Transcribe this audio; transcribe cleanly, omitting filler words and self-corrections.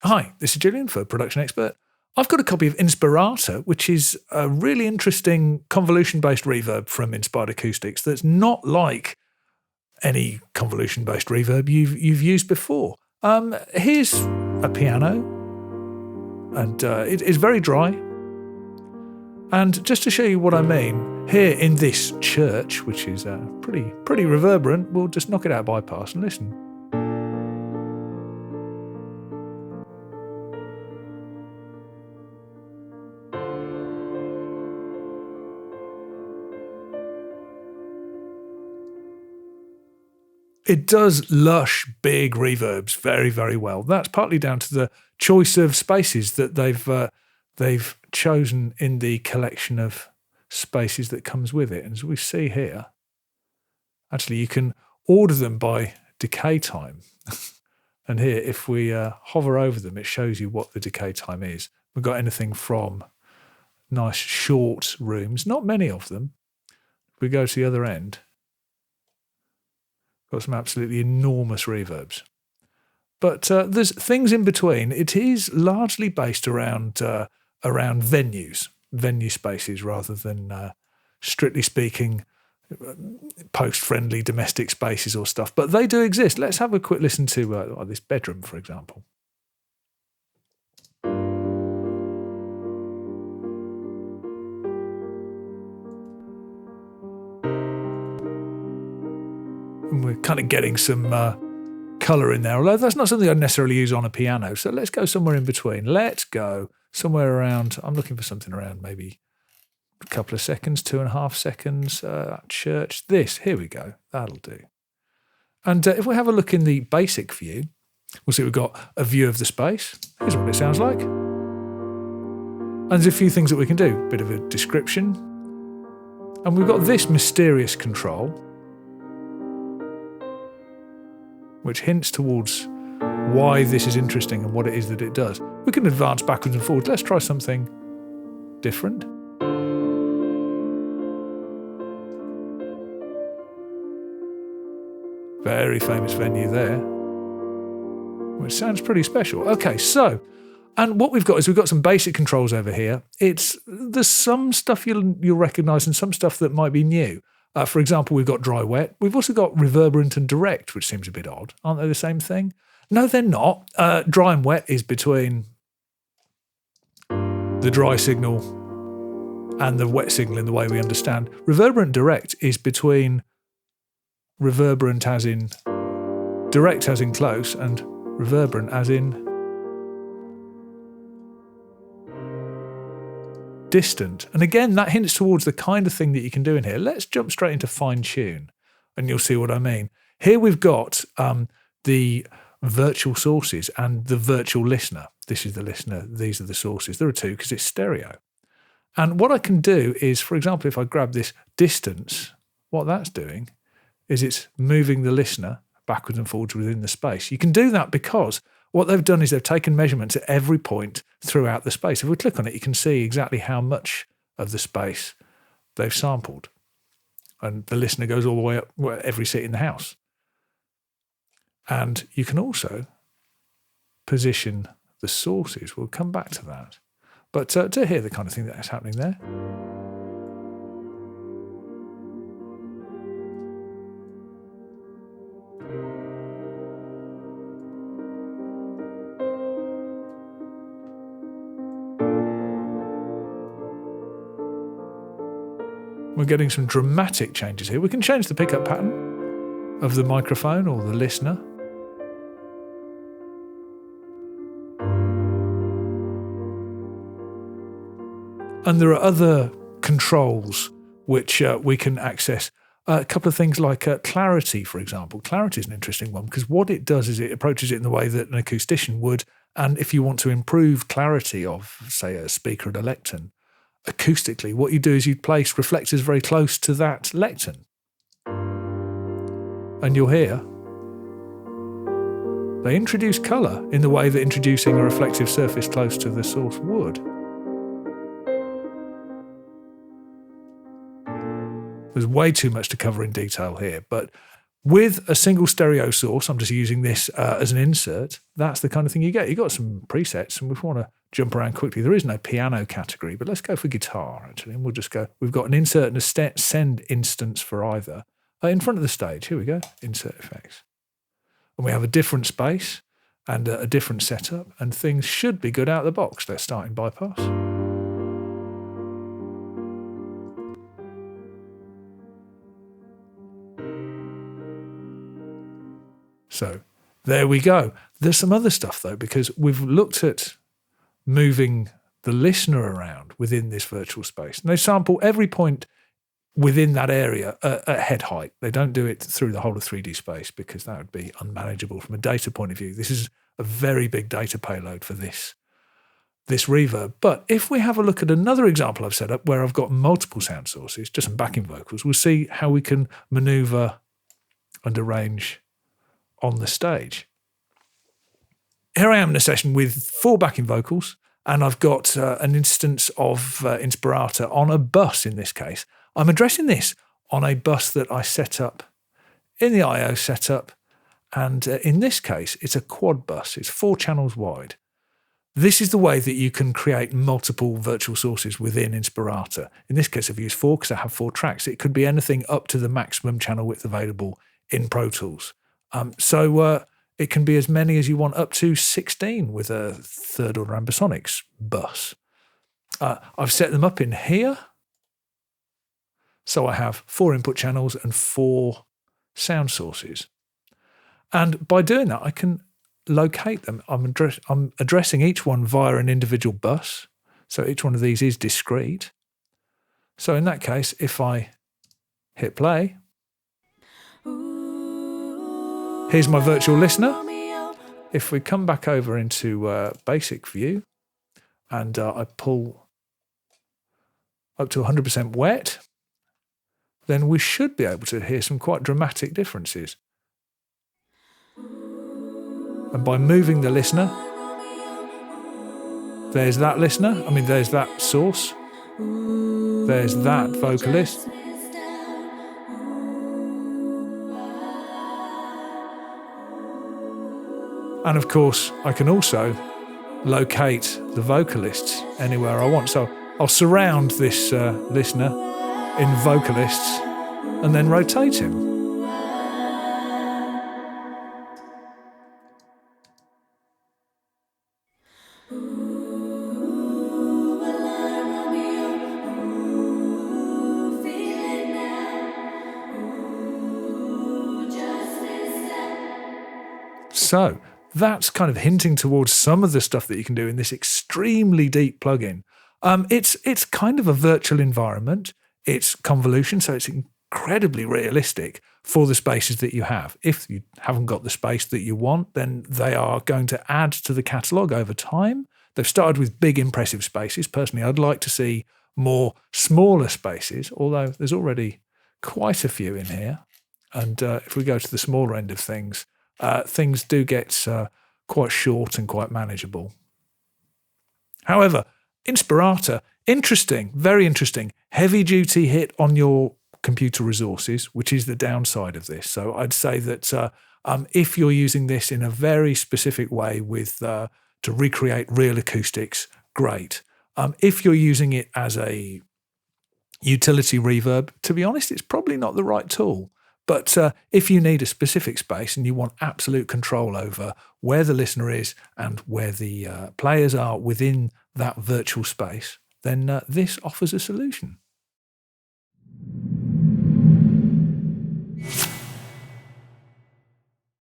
Hi, this is Julian for Production Expert. I've got a copy of Inspirata, which is a really interesting convolution-based reverb from Inspired Acoustics that's not like any convolution-based reverb you've used before. Here's a piano, and it is very dry. And just to show you what I mean, here in this church, which is pretty reverberant, we'll just knock it out bypass and listen. It does lush, big reverbs very, very well. That's partly down to the choice of spaces that they've chosen in the collection of spaces that comes with it. And as we see here, actually you can order them by decay time. And here, if we hover over them, it shows you what the decay time is. We've got anything from nice short rooms, not many of them. If we go to the other end, got some absolutely enormous reverbs. But there's things in between. It is largely based around venues, venue spaces, rather than, strictly speaking, post-friendly domestic spaces or stuff. But they do exist. Let's have a quick listen to this bedroom, for example. And we're kind of getting some colour in there, although that's not something I'd necessarily use on a piano. So let's go somewhere in between. Let's go somewhere around, I'm looking for something around maybe a couple of seconds, 2.5 seconds, church. Here we go. That'll do. And if we have a look in the basic view, we'll see we've got a view of the space. Here's what it sounds like. And there's a few things that we can do. Bit of a description. And we've got this mysterious control, which hints towards why this is interesting and what it is that it does. We can advance backwards and forwards. Let's try something different. Very famous venue there, which sounds pretty special. Okay, so, and what we've got is we've got some basic controls over here. There's some stuff you'll recognise and some stuff that might be new. For example, we've got dry wet. We've also got reverberant and direct, which seems a bit odd. Aren't they the same thing? No, they're not. Dry and wet is between the dry signal and the wet signal in the way we understand. Reverberant direct is between reverberant as in direct as in close and reverberant as in distant. And again, that hints towards the kind of thing that you can do in here. Let's jump straight into fine tune and you'll see what I mean. Here we've got the virtual sources and the virtual listener. This is the listener. These are the sources. There are two because it's stereo. And what I can do is, for example, if I grab this distance, what that's doing is it's moving the listener backwards and forwards within the space. You can do that because what they've done is they've taken measurements at every point throughout the space. If we click on it, you can see exactly how much of the space they've sampled. And the listener goes all the way up every seat in the house. And you can also position the sources. We'll come back to that. But to hear the kind of thing that's happening there. We're getting some dramatic changes here. We can change the pickup pattern of the microphone or the listener. And there are other controls which we can access. A couple of things like clarity, for example. Clarity is an interesting one because what it does is it approaches it in the way that an acoustician would. And if you want to improve clarity of, say, a speaker at a lectern, acoustically, what you do is you place reflectors very close to that lectern. And you'll hear they introduce colour in the way that introducing a reflective surface close to the source would. There's way too much to cover in detail here, but With a single stereo source, I'm just using this as an insert, that's the kind of thing you get. You've got some presets, and if we want to jump around quickly, there is no piano category, but let's go for guitar, actually, and we'll just go. We've got an insert and a send instance for either. In front of the stage, here we go, insert effects. And we have a different space and a different setup, and things should be good out of the box. Let's start in bypass. So there we go. There's some other stuff though, because we've looked at moving the listener around within this virtual space. And they sample every point within that area at head height. They don't do it through the whole of 3D space because that would be unmanageable from a data point of view. This is a very big data payload for this reverb. But if we have a look at another example I've set up where I've got multiple sound sources, just some backing vocals, we'll see how we can maneuver and arrange on the stage. Here I am in a session with 4 backing vocals, and I've got an instance of Inspirata on a bus in this case. I'm addressing this on a bus that I set up in the I/O setup, and in this case, it's a quad bus. It's 4 channels wide. This is the way that you can create multiple virtual sources within Inspirata. In this case, I've used 4 because I have 4 tracks. It could be anything up to the maximum channel width available in Pro Tools. So it can be as many as you want, up to 16 with a third order ambisonics bus. I've set them up in here. So I have 4 input channels and 4 sound sources. And by doing that, I can locate them. I'm addressing each one via an individual bus. So each one of these is discrete. So in that case, if I hit play, here's my virtual listener. If we come back over into basic view and I pull up to 100% wet, then we should be able to hear some quite dramatic differences. And by moving the listener, there's that listener, there's that source, there's that vocalist. And of course, I can also locate the vocalists anywhere I want. So I'll surround this listener in vocalists and then rotate him. So that's kind of hinting towards some of the stuff that you can do in this extremely deep plugin. It's kind of a virtual environment. It's convolution, so it's incredibly realistic for the spaces that you have. If you haven't got the space that you want, then they are going to add to the catalogue over time. They've started with big, impressive spaces. Personally, I'd like to see more smaller spaces, although there's already quite a few in here. And if we go to the smaller end of things, things do get quite short and quite manageable. However, Inspirata, interesting, very interesting, heavy-duty hit on your computer resources, which is the downside of this. So I'd say that if you're using this in a very specific way with to recreate real acoustics, great. If you're using it as a utility reverb, to be honest, it's probably not the right tool. But if you need a specific space and you want absolute control over where the listener is and where the players are within that virtual space, then this offers a solution.